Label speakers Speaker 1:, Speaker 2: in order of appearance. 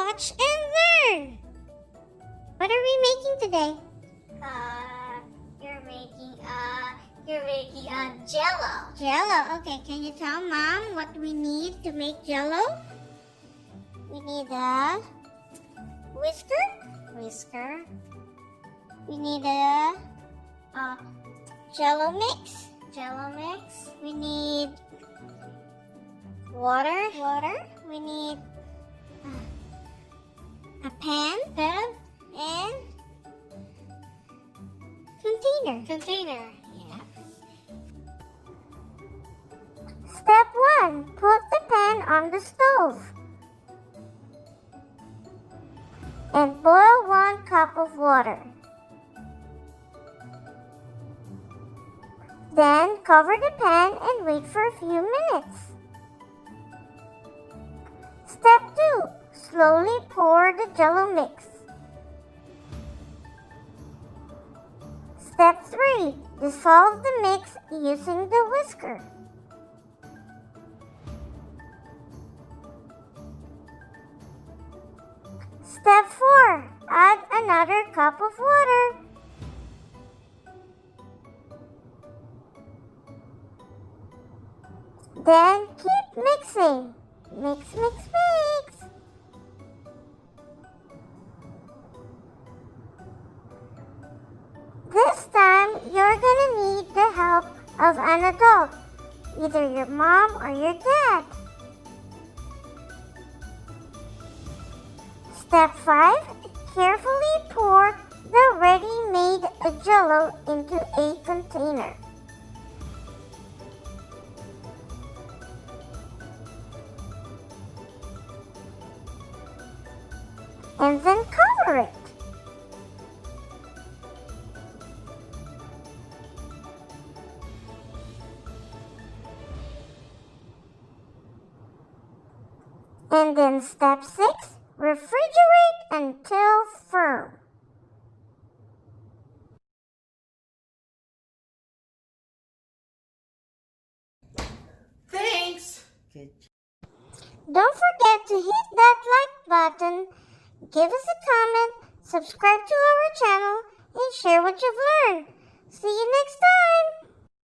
Speaker 1: watch and learn. What are we making today?
Speaker 2: You're making Jello.
Speaker 1: Jello. Okay, can you tell Mom what we need to make Jello? We need a whisker. We need a Jello mix. We need water. We need a pan and container. Yeah. Step 1. Put the pan on the stove and boil 1 cup of water. Then cover the pan and wait for a few minutes. Step 2. Slowly pour the Jello mix. Step 3. Dissolve the mix using the whisker. Step 4. Add another cup of water. Then keep mixing. Mix. This time, you're gonna need the help of an adult, either your mom or your dad. Step 5. Carefully pour the ready-made Jello into a container. And then cover it. And then step 6, refrigerate until firm.
Speaker 3: Thanks.
Speaker 1: Don't forget to hit that like button, give us a comment, subscribe to our channel, and share what you've learned. See you next time!